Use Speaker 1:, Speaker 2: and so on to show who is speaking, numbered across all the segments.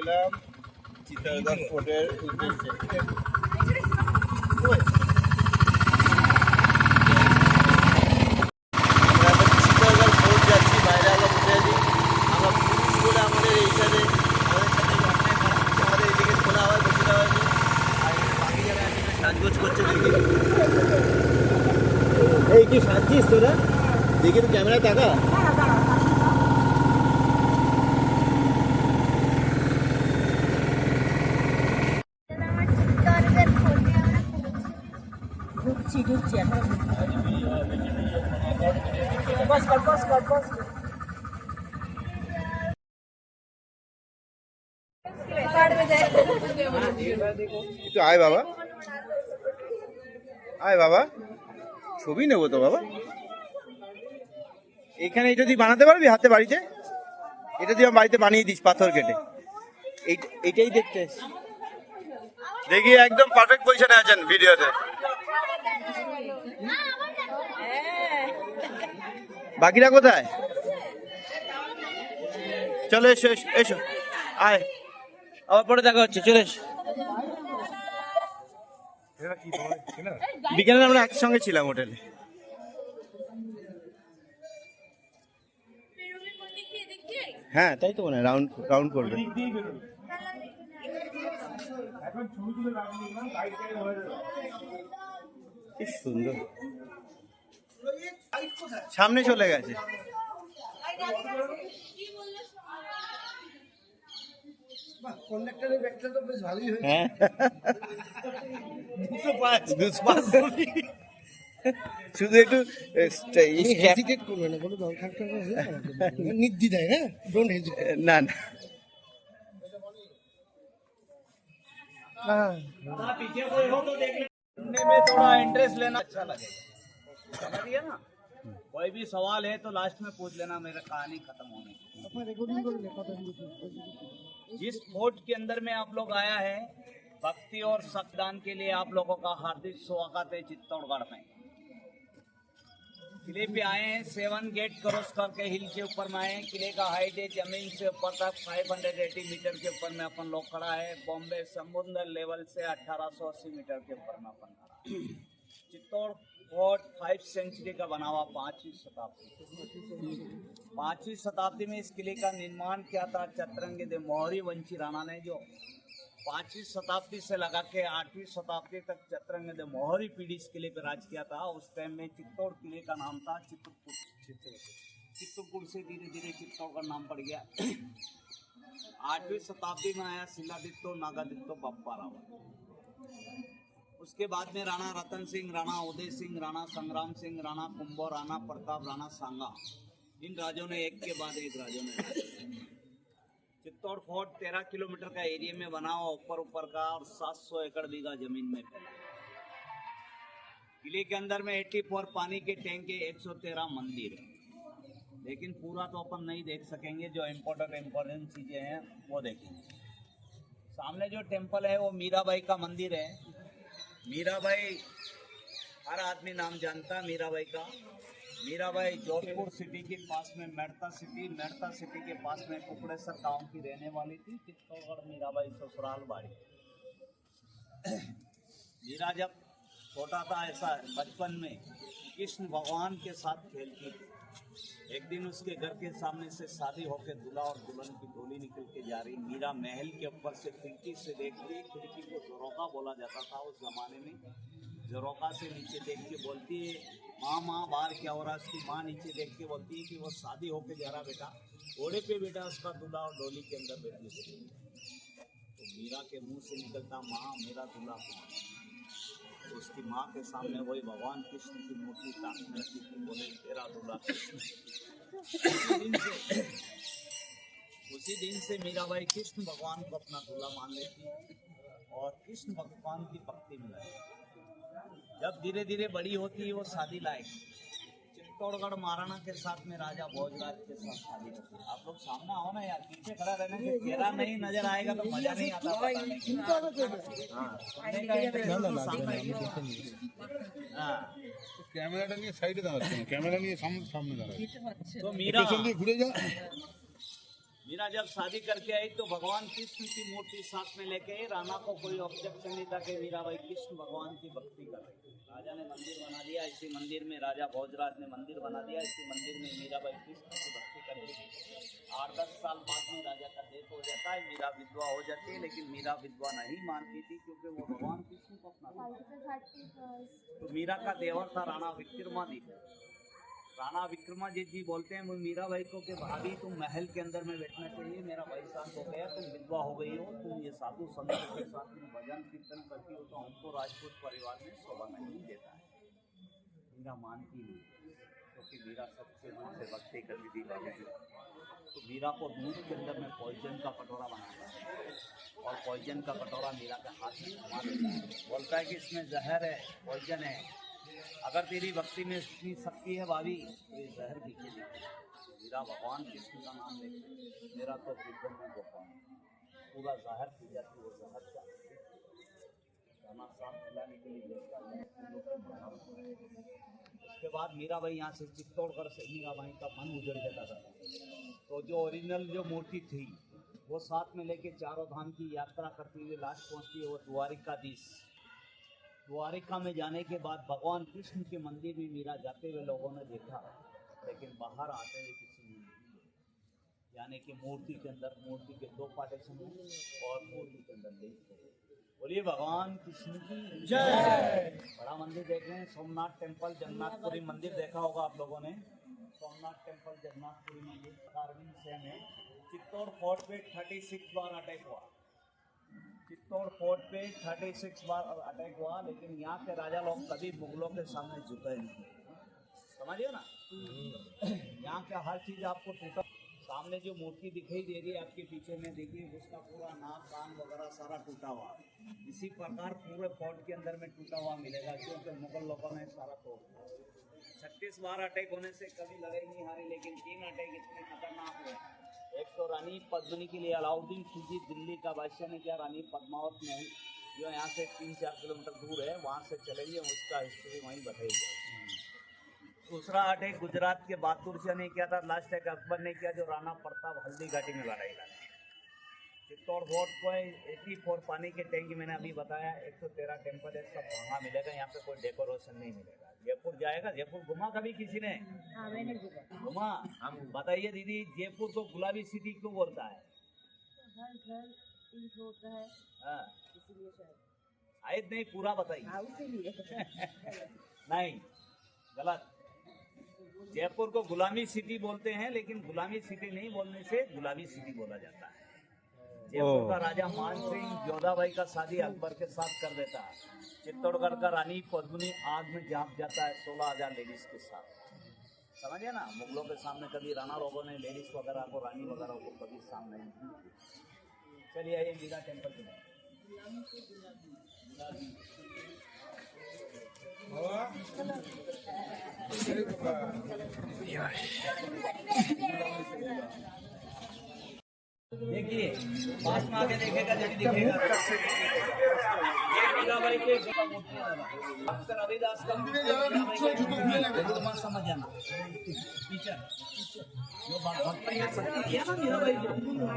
Speaker 1: গেলাম চিত্তরগড় ফোর্টের উদ্দেশ্যে। চিত্তরগড় ফোর্ট যাচ্ছি, বাইরে আমরা বসে আছি। আমরা পুলিশ বলে আমাদের এই সাইডে আমাদের এদিকে খোলা হয়, বসে দেওয়া হয়নি। আর বাকি যারা আছে সাজগোজ করছে দেখি। এই কি সাজছিস তোরা? দেখি তো ক্যামেরা টাকা।
Speaker 2: ঢুকছি এখন বস কর
Speaker 1: একটু আয় বাবা, আয় বাবা, ছবি নেবো তো বাবা। এখানে এটা তুই বানাতে পারবি হাতে বাড়িতে? এটা তুই আমার বাড়িতে বানিয়ে দিস পাথর কেটে। এইটাই দেখতে দেখি একদম পারফেক্ট পজিশনে আছেন ভিডিওতে। বাকিরা কোথায়? চলো এসো এসো এসো, আয় আবার পরে দেখা হচ্ছে, চলে এসো। বিকেলে আমরা একসঙ্গে ছিলাম হোটেলে। হ্যাঁ তাই তো মনে হয় রাউন্ড করবে। কি সুন্দর, সামনে চলে গেছে। হ্যাঁ শুধু একটু হেজিটেট করবে না, কোনো দরকার নির্দ্বিধায়। হ্যাঁ ডোন্ট হেজিটেট। না না
Speaker 3: में थोड़ा इंटरेस्ट लेना अच्छा लगे, समझिए ना। कोई भी सवाल है तो लास्ट में पूछ लेना, मेरा कहानी खत्म होने की। जिस फोर्ट के अंदर में आप लोग आया है, भक्ति और सतदान के लिए आप लोगों का हार्दिक स्वागत है। चित्तौड़गढ़ में किले पे आए हैं, 7 गेट क्रॉस करके हिल के ऊपर में आए हैं। किले का हाइट है जमीन से ऊपर तक 580 मीटर के ऊपर में अपन लोग खड़ा है। बॉम्बे समुद्र लेवल से 1880 मीटर के ऊपर में अपन खड़ा है। चित्तौड़ फोर्ट 5 सेंचुरी का बना हुआ, 5वीं शताब्दी में इस किले का निर्माण किया था चतरंगी दे मोहरी वंशी राणा ने, जो 5वीं शताब्दी से लगा के 8वीं शताब्दी तक चतरंगी दे मोहरी पीढ़ी इस किले पर राज किया था। उस टाइम में चित्तौड़ किले का नाम था चित्तौड़पुर से धीरे धीरे चित्तौड़ का नाम पड़ गया। 8वीं शताब्दी में आया शिलादित्य नागादित्य बप्पा राव। उसके बाद में राणा रतन सिंह, राणा उदय सिंह, राणा संग्राम सिंह, राणा कुंभो, राणा प्रताप, राणा सांगा, इन राजों ने एक के बाद एक राजों ने चित्तौड़ फोर्ट 13 किलोमीटर का एरिया में बना हुआ, ऊपर का, और 700 एकड़ बीघा जमीन में फैला। किले के अंदर में 84 पानी के टैंक के 113 मंदिर है, लेकिन पूरा तो अपन नहीं देख सकेंगे। जो इम्पोर्टेंट चीजें हैं वो देखेंगे। सामने जो टेम्पल है वो मीराबाई का मंदिर है। मीराबाई हर आदमी नाम जानता है मीराबाई का। मीराबाई जोधपुर सिटी के पास में मेड़ता सिटी के पास में कुकड़ेसर गांव की रहने वाली थी। चित्तौड़गढ़ मीराबाई ससुराल बाड़ी। मीरा जब छोटा था, ऐसा बचपन में कृष्ण भगवान के साथ खेलती थी। एक दिन उसके घर के सामने से शादी होकर दूल्हा और दुल्हन की डोली निकल के जा रही। मीरा महल के ऊपर से खिड़की से देखती। खिड़की को झरोका बोला जाता था उस जमाने में। झरोका से नीचे देख के बोलती है, माँ बाहर क्या हो रहा है। उसकी माँ नीचे देख के बोलती है कि वो शादी होके जा रहा बेटा, घोड़े पे बेटा उसका दूल्हा और डोली के अंदर बैठी है। तो मीरा के मुंह से निकलता, माँ मेरा दूल्हा कौन? तो उसकी माँ के सामने वही भगवान कृष्ण की मूर्ति ताकने रखी थी, बोले तेरा दूल्हा कृष्ण। उसी दिन से मीराबाई कृष्ण भगवान को अपना दूल्हा मान लेती और कृष्ण भगवान की भक्ति में लगी। जब धीरे धीरे बड़ी होती है वो शादी लायक। चित्तौड़गढ़ महाराणा के साथ में राजा भोजराज के साथ शादी होती है। आप लोग सामने आओ ना यार, पीछे खड़ा रहने से चेहरा नहीं नजर आएगा तो मजा नहीं आता।
Speaker 4: ক্যামেরাটা নিয়ে সাইডে দাঁড়াচ্ছে না, ক্যামেরা নিয়ে সামনে দাঁড়াচ্ছে।
Speaker 3: तो मीरा
Speaker 4: ঘুরে যা।
Speaker 3: मीरा जब शादी करके आई तो भगवान कृष्ण की मूर्ति साथ में लेके आई। राणा को कोई ऑब्जेक्शन नहीं था कि मीराबाई कृष्ण भगवान की भक्ति कर रही। राजा ने मंदिर बना दिया, इसी मंदिर में राजा भोजराज ने मंदिर बना दिया, इसी मंदिर में मीराबाई कृष्ण की भक्ति कर रही थी। 8-10 साल बाद में राजा का डेथ हो जाता है, मीरा विधवा हो जाती है, लेकिन मीरा विधवा नहीं मानती थी क्योंकि वो भगवान कृष्ण को अपना। तो मीरा का देवर था राणा विक्रमादित्य। राणा विक्रमादित्य जी बोलते हैं मीराबाई को कि भाभी तुम महल के अंदर में बैठना चाहिए, मेरा भाई साहब हो गया, तुम विधवा हो गई हो, तुम ये साधु संतों के साथ में भजन कीर्तन करती हो तो हमको राजपूत परिवार में शोभा नहीं देता है। मीरा मानती नहीं क्योंकि मीरा सबसे दूर से भक्ति करती थी भाभी। तो मीरा को दूध के अंदर में पॉइजन का कटोरा बनाता है और पॉइजन का कटोरा मीरा के हाथ में घुमा देता है, बोलता है कि इसमें जहर है, पॉइजन है, अगर तेरी भक्ति में इतनी शक्ति है भाभी तो ये जहर पीछे मीरा भगवान कृष्ण का नाम लेके मेरा तो विक्रम में गोपाल पूरा जहर पी जाती, वो जहर का खाना साफ खिलाने के लिए उसके बाद मीराबाई यहाँ से चित्तौड़गढ़ से मीराबाई का मन उजड़ जाता था। तो जो ओरिजिनल जो मूर्ति थी वो साथ में लेके चारों धाम की यात्रा करती हुई लास्ट पहुँचती है वो द्वारिकाधीश। द्वारिका में जाने के बाद भगवान कृष्ण के मंदिर में मीरा जाते हुए लोगों ने देखा, लेकिन बाहर आते हुए किसी ने नहीं, यानी कि मूर्ति के अंदर मूर्ति के 2 पार्टीशन और मूर्ति के अंदर नहीं। बोलिए भगवान कृष्ण की जय। बड़ा मंदिर देख रहे हैं, सोमनाथ टेम्पल, जगन्नाथपुरी मंदिर देखा होगा आप लोगों ने। सोमनाथ टेम्पल, जगन्नाथपुरी मंदिर कार्विंग सेम है। चित्तौड़ फोर्ट पे 36 बार अटैक हुआ। चित्तौड़ फोर्ट पे 36 बार अटैक हुआ, लेकिन यहाँ के राजा लोग कभी मुगलों के सामने झुके नहीं। समझिए ना, यहाँ का हर चीज आपको टूटा। सामने जो मूर्ति दिखाई दे रही है आपके पीछे में देखिए, उसका पूरा नाक कान वगैरह सारा टूटा हुआ। इसी प्रकार पूरे फोर्ट के अंदर में टूटा हुआ मिलेगा क्योंकि मुगल लोगों ने सारा तोड़ दिया। 36 बार अटैक होने से कभी लड़ाई नहीं हारी, लेकिन 3 अटैक इतने खतरनाक हुए। एक तो रानी पद्मिनी के लिए अलाउद्दीन खिलजी दिल्ली का बादशाह ने किया, रानी पद्मावत महल जो यहाँ से 3-4 किलोमीटर दूर है वहाँ से चलेंगे, उसका हिस्ट्री वहीं बताई जाएगी। दूसरा अटैक गुजरात के बहादुर शाह ने किया था, लास्ट अटैक अकबर ने किया जो राणा प्रताप हल्दी घाटी में लड़ाई लड़ी। चित्तौड़ फोर्ट को 84 पानी के टैंक मैंने अभी बताया, 113 टेम्पल है, सब भांगा मिलेगा, यहाँ पे कोई डेकोरेशन नहीं मिलेगा। जयपुर जाएगा, जयपुर घुमा कभी किसी ने?
Speaker 2: हाँ मैंने
Speaker 3: घुमा। हम बताइए दीदी, जयपुर को गुलाबी सिटी क्यों बोलता है?
Speaker 2: घर घर ईंट होता है
Speaker 3: हाँ,
Speaker 2: इसीलिए शायद।
Speaker 3: शायद नहीं, पूरा बताइए।
Speaker 2: हाँ उसीलिए।
Speaker 3: नहीं, गलत। जयपुर को गुलामी सिटी बोलते हैं, लेकिन गुलामी सिटी नहीं बोलने से गुलाबी सिटी बोला जाता है। जयपुर का राजा मान सिंह जोधाबाई का शादी अकबर के साथ कर देता है। चित्तौड़गढ़ का रानी पद्मिनी आग में झांक जाता है 16,000 लेडीज के साथ। समझिए ना, मुगलों के सामने कभी राणा लोगों ने लेडीज वगैरह को, रानी वगैरह को कभी सामने नहीं की। चलिए आइए मीरा टेम्पल के देखिए, पास में आके देखेगा जब दिखेगा। मीराबाई के डॉक्टर रविदास का समझ जाना टीचर जो भक्त ने शक्ति दिया ना मीराबाई को।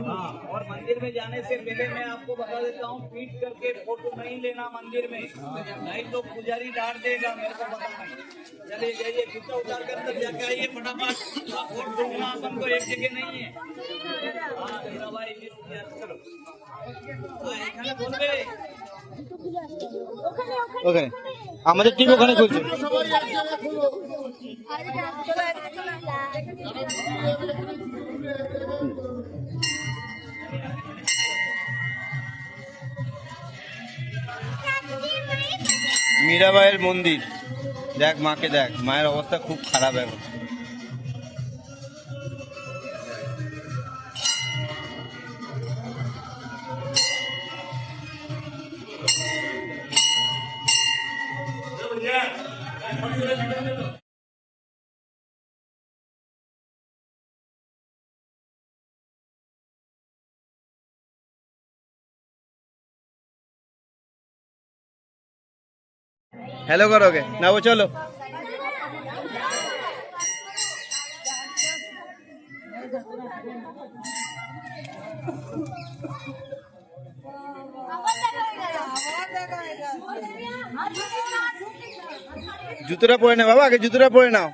Speaker 3: हाँ, और मंदिर में जाने से पहले मैं आपको बता देता हूँ, पीट करके फोटो नहीं लेना मंदिर में, नहीं तो पुजारी डांट देगा, मेरे को पता नहीं। चलिए जाइए, जूता उतार कर अंदर जाके आइए फटाफट। और ढूंढना अपन को एक जगह नहीं है। हाँ मीराबाई चलो এখানে বলবে
Speaker 1: ওখানে আমাদের টিম ওখানে খুলছে। मीराबाईर मंदिर देख, माके देख, माয়ের অবস্থা খুব খারাপ এখন। हेलो करोगे ना? वो चलो জুতোটা পরে নে বাবা, আগে জুতোটা পরে নাও।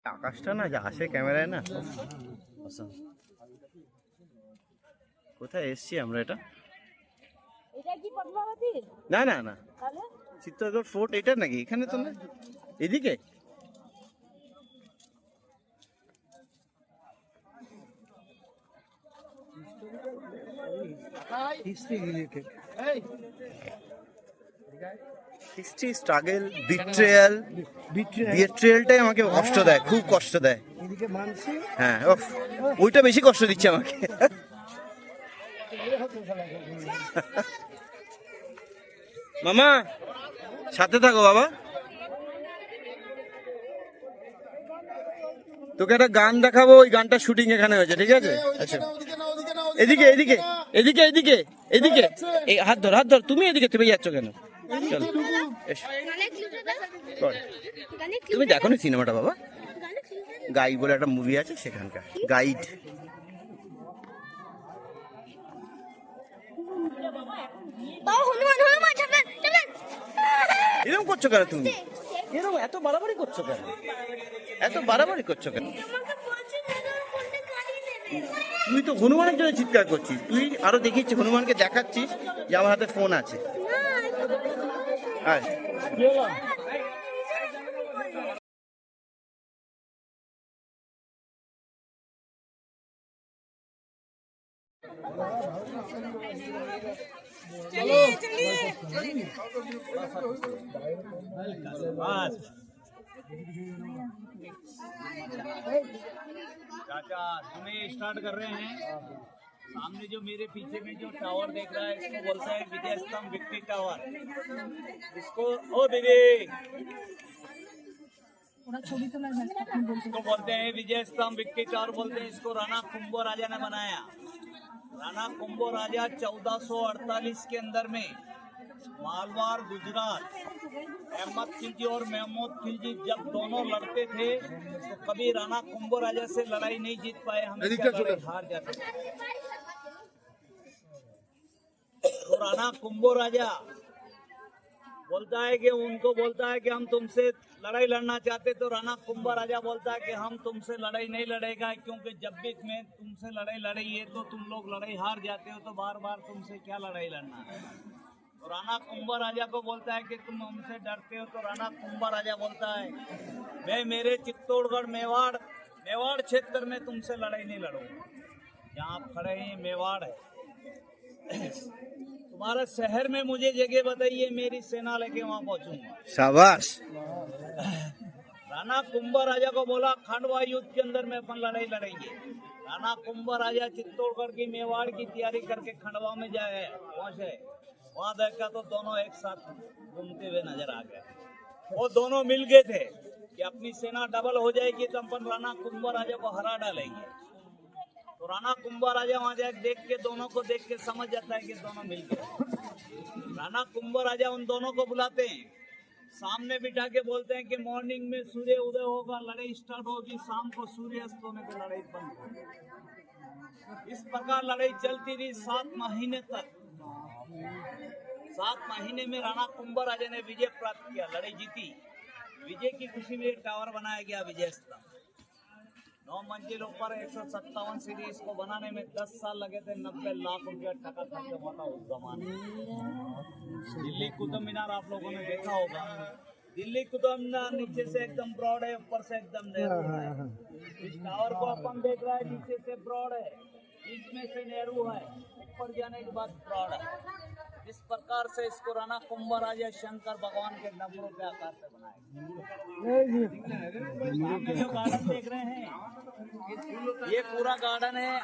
Speaker 1: আকাশটা না যা আসে ক্যামেরায় না, awesome। কোথায় এসছি আমরা? এটা
Speaker 2: এটা কি পদ্মাবতী?
Speaker 1: না না না,
Speaker 2: তাহলে
Speaker 1: চিত্তরগড় ফোর্ট এটা নাকি? এখানে তো না, এদিকে। History, struggle, betrayal. বিট্রেয়ালটাই আমাকে কষ্ট দেয়, খুব কষ্ট দেয়। হ্যাঁ, ওইটা বেশি কষ্ট দিচ্ছে আমাকে। মামা সাথে থাকো বাবা, তোকে একটা গান দেখাবো, ওই গানটা শুটিং এখানে হয়েছে, ঠিক আছে? আচ্ছা, এদিকে এদিকে এদিকে এদিকে এদিকে, এই হাত ধর, হাত ধর। তুমি এদিকে, তুমি যাচ্ছ কেন? চলো এসো। কর। তুমি দেখো নি সিনেমাটা বাবা? গাইড বলে একটা মুভি আছে, সেখানকার গাইড। এরকম করছো কেন তুমি? এরকম এত বাড়াবাড়ি করছো কেন? এত বাড়াবাড়ি করছো কেন? তুই তো হনুমানের জন্য চিৎকার করছিস। তুই আরো দেখিচ্ছিস, হনুমানকে দেখাচ্ছিস যে আমার হাতে ফোন আছে। আয়।
Speaker 3: चाचा हमें स्टार्ट कर रहे हैं। सामने जो मेरे पीछे में जो टावर देख रहा है, इसको बोलता है विजय स्तंभ विक्ट्री टावर। इसको ओ दीदी, इसको बोलते हैं विजय स्तंभ विक्ट्री टावर बोलते हैं। इसको राणा कुंभो राजा ने बनाया। राणा कुंभो राजा 1448 के अंदर में मालवार गुजरात, अहमद खिलजी और महमूद खिलजी जब दोनों लड़ते थे तो कभी राणा कुंभो राजा से लड़ाई नहीं जीत पाए, हमेशा लड़ाई हार जाते थे। तो राणा कुंभो राजा बोलता है कि उनको बोलता है कि हम तुमसे लड़ाई लड़ना चाहते, तो राणा कुंभो राजा बोलता है कि हम तुमसे लड़ाई नहीं लड़ेगा, क्योंकि जब भी मैं तुमसे लड़ाई लड़ी है तो तुम लोग लड़ाई हार जाते हो, तो बार बार तुमसे क्या लड़ाई लड़ना है। तो राणा कुंभा राजा को बोलता है कि तुम हमसे डरते हो, तो राणा कुंभा राजा बोलता है मैं मेरे चित्तौड़गढ़ मेवाड़ क्षेत्र में तुमसे लड़ाई नहीं लड़ूंगा। जहाँ आप खड़े हैं मेवाड़ है, तुम्हारा शहर में मुझे जगह बताइए, मेरी सेना लेके वहाँ पहुंचूंगा।
Speaker 1: शाबाश।
Speaker 3: राणा कुंभा राजा को बोला खंडवा युद्ध के अंदर में अपन लड़ाई लड़ेंगे। राणा कुंभा राजा चित्तौड़गढ़ की मेवाड़ की तैयारी करके खंडवा में जाए पहुंचे। वहां देखा तो दोनों एक साथ घूमते हुए नजर आ गए। वो दोनों मिल गए थे कि अपनी सेना डबल हो जाएगी तो अपन राणा कुंभा राजा को हरा डालेंगे। तो राणा कुंभा राजा वहां जाके देख के, दोनों को देख के समझ जाता है कि दोनों मिल गए। राणा कुंभा राजा उन दोनों को बुलाते हैं, सामने बिठा के बोलते हैं कि मॉर्निंग में सूर्य उदय होगा, लड़ाई स्टार्ट होगी, शाम को सूर्य अस्त होने पर लड़ाई बंद होगी। इस प्रकार लड़ाई चलती रही 7 महीने तक। 7 महीने में राणा कुंभा राजा ने विजय प्राप्त किया, लड़ाई जीती। विजय की खुशी में एक टावर बनाया गया, विजय स्तंभ। 9 मंजिलों पर 157 सीढ़ी। इसको बनाने में 10 साल लगे थे। 90 लाख रुपया टका खर्च हुआ था उस जमाने में। दिल्ली कुतुब मीनार आप लोगों ने देखा होगा। दिल्ली कुतुब मीनार नीचे से एकदम ब्रॉड है, ऊपर से एकदम नेहरू है। इस टावर को अपन देख रहा है, नीचे से ब्रॉड है, बीच में से नेहरू है, ऊपर जाने के बाद ब्रॉड है। इस प्रकार से इसको राणा कुंभा राजा शंकर भगवान के डमरू के आकार से बनाया। सामने जो गार्डन देख रहे हैं, ये पूरा गार्डन है।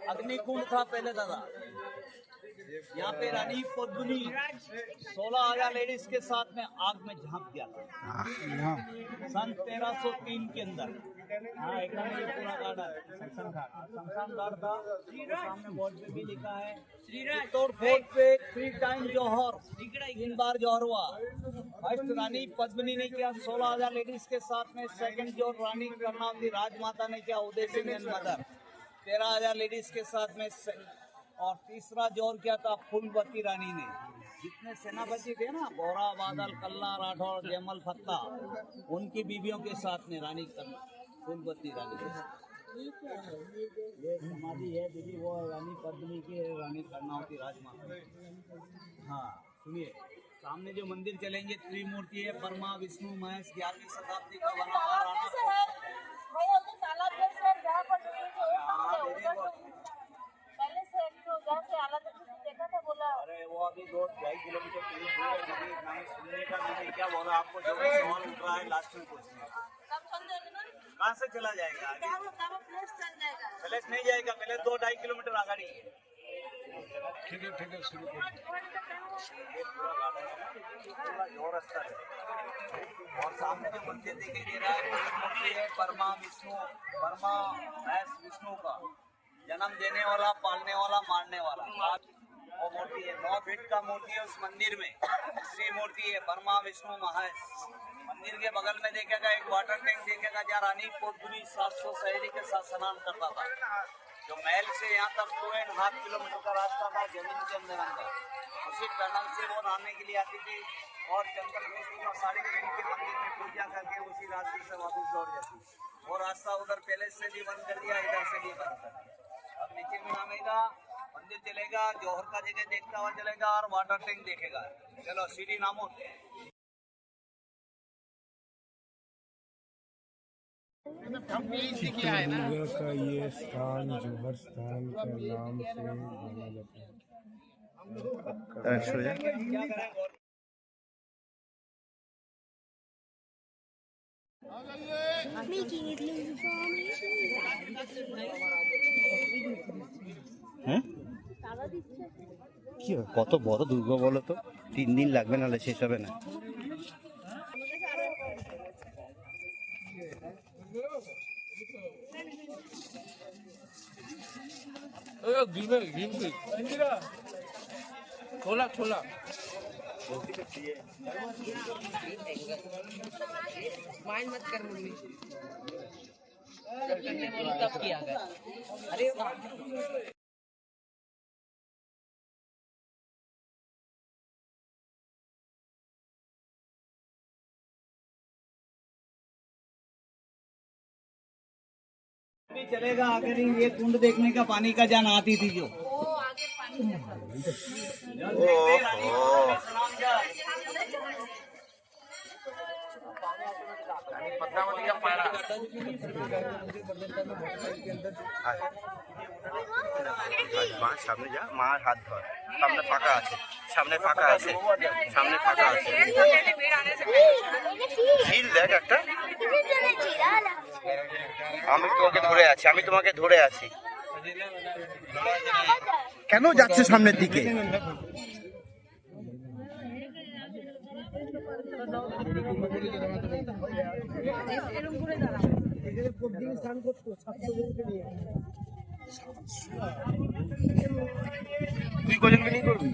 Speaker 3: अग्निकुंड था पहले दादा। यहाँ पे रानी पद्मिनी 16,000 लेडीज के साथ में आग में झांक दिया था सन 1303 के अंदर। हाँ एकदम ये पूरा गार्डन शमशान घाट था। तो सामने बोर्ड पे भी लिखा है चित्तौड़ फोर्ट पे 3 टाइम जौहर, 3 बार जौहर हुआ। फर्स्ट रानी पद्मिनी ने किया 16,000 लेडीज के साथ में। सेकंड जो रानी कर्णावती राजमाता ने किया Uday Singh and mother 13,000 ladies के साथ में। और तीसरा जोर किया था फूलवती रानी ने। जितने सेनापति थे ना, बोरा, बादल, कल्ला, राठौर, जयमल, फत्ता, उनकी बीवियों के साथ में रानी फूलवती रानी के साथ। ये समाधि है दीदी, वो रानी पद्मिनी की है, रानी कर्णावती राजमाता। हाँ सुनिए, सामने जो मंदिर चलेंगे त्रिमूर्ति है, ब्रह्मा विष्णु महेश, 11वीं शताब्दी का बना हुआ राणा।
Speaker 2: भैया उधर तालाब जैसे है, जहाँ पर पहले से तो जहाँ से आला तक देखा था, बोला
Speaker 3: अरे वो अभी 2-2.5 किलोमीटर दूर है दीदी। मैंने सुनने का, मैंने क्या बोला आपको, जो सवाल उठ रहा है लास्ट में पूछना।
Speaker 2: कब चल जाएगा ना?
Speaker 3: कहाँ से चला जाएगा आगे?
Speaker 2: कब प्लेस चल जाएगा?
Speaker 3: प्लेस नहीं जाएगा, पहले 2-2.5 किलोमीटर आगे है। ठीक है शुरू ये पूरा गार्डन है, पूरा जो रास्ता है। और सामने जो मंदिर दिखाई दे रहा है वो मूर्ति है ब्रह्मा महेश विष्णु का जन्म देने वाला, पालने वाला, मारने वाला। वो मूर्ति है 9 फीट का मूर्ति है। उस मंदिर में श्री मूर्ति है ब्रह्मा विष्णु महेश। मंदिर के बगल में देखेगा एक वाटर टैंक देखेगा, जहाँ रानी पद्मिनी 700 शहरी के साथ स्नान करता था। जो महल से यहाँ तक 2.5 किलोमीटर का रास्ता था जमीन के अंदर अंदर। उसी टनल से वो नहाने के लिए आती थी और जंगल में का साड़ी पहन के मंदिर में पूजा करके उसी रास्ते से वापस लौट जाती। वो रास्ता उधर पैलेस से भी बंद कर दिया, इधर से भी बंद कर दिया। अब नीचे में नामेगा, मंदिर चलेगा, जौहर का जगह देखता हुआ चलेगा और वाटर टैंक देखेगा। चलो सीढ़ी नामो।
Speaker 4: चित्रदुर्गा का ये स्थान जौहर स्थान के नाम से जाना जाता है।
Speaker 1: কি কত বড় দুর্গ বলো তো, 3 দিন লাগবে, নাহলে শেষ হবে না।
Speaker 5: छोला छोला माइंड मत कर मम्मी। तब किया अरे
Speaker 3: भी चलेगा। अगर ये कुंड देखने का पानी का जान आती थी जो
Speaker 2: वो आगे पानी
Speaker 5: पद्मावती का पारा
Speaker 1: মার সামনে যা, মার হাত ধর, সামনে ফাঁকা আছে, সামনে ফাঁকা আছে, সামনে ফাঁকা আছে। ঝিল দেখ একটা, আমি তোমাকে ধরে আছি, আমি তোমাকে ধরে আছি। কেন যাচ্ছে সামনের দিকে? তুই কজনকে নিয়ে করবি?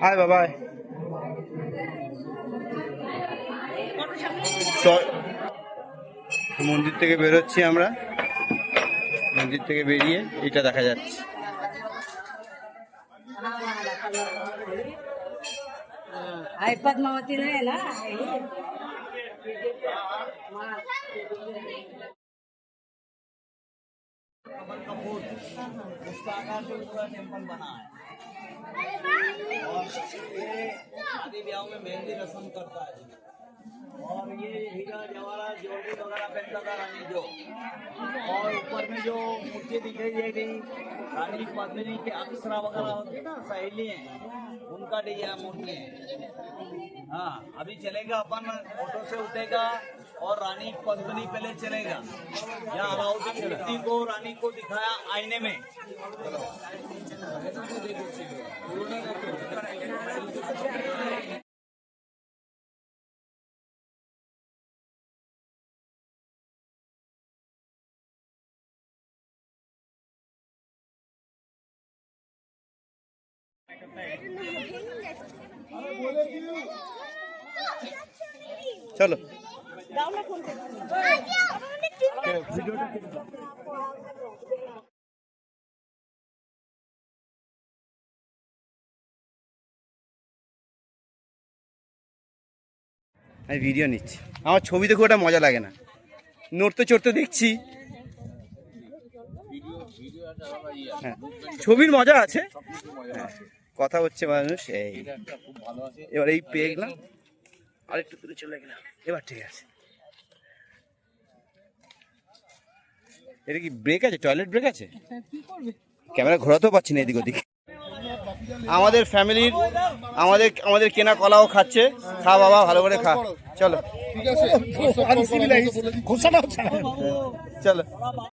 Speaker 1: হাই বাবাই, মন্দির থেকে বেরোচ্ছি আমরা। মন্দির থেকে বেরিয়ে এটা দেখা যাচ্ছে।
Speaker 2: पद्मावती है ना।
Speaker 3: उसका आकार से पूरा टेम्पल बना है। और ये शादी ब्याह में मेहंदी रस्म करता है। और ये हीरा जवाहरात ज्वेलरी वगैरह पहनता था रानी जो। और ऊपर में जो मूर्ति दिखाई दे रही रानी पद्मिनी के अप्सरा वगैरह होती ना सहेली हैं, उनका ये मूर्ति है। हाँ, अभी चलेगा अपन ऑटो से उठेगा और रानी पद्मिनी पहले चलेगा। यहाँ अलाउद्दीन खिलजी को रानी को दिखाया आईने में।
Speaker 1: চলো আমি ভিডিও নিচ্ছি, আমার ছবি দেখে ওটা মজা লাগে না, নড়তে চড়তে দেখছি। হ্যাঁ, ছবির মজা আছে, হ্যাঁ, কথা হচ্ছে মানুষ এই। এবার এই পেয়ে গেলাম, আরেকটু দূরে চলে গেলাম, এবার ঠিক আছে। এটা কি ব্রেক আছে, টয়লেট ব্রেক আছে? ক্যামেরা ঘোরাতেও পাচ্ছি না এদিক ওদিক। আমাদের ফ্যামিলির আমাদের কেনা কলাও খাচ্ছে। খা বাবা, ভালো করে খা, চলো চলো।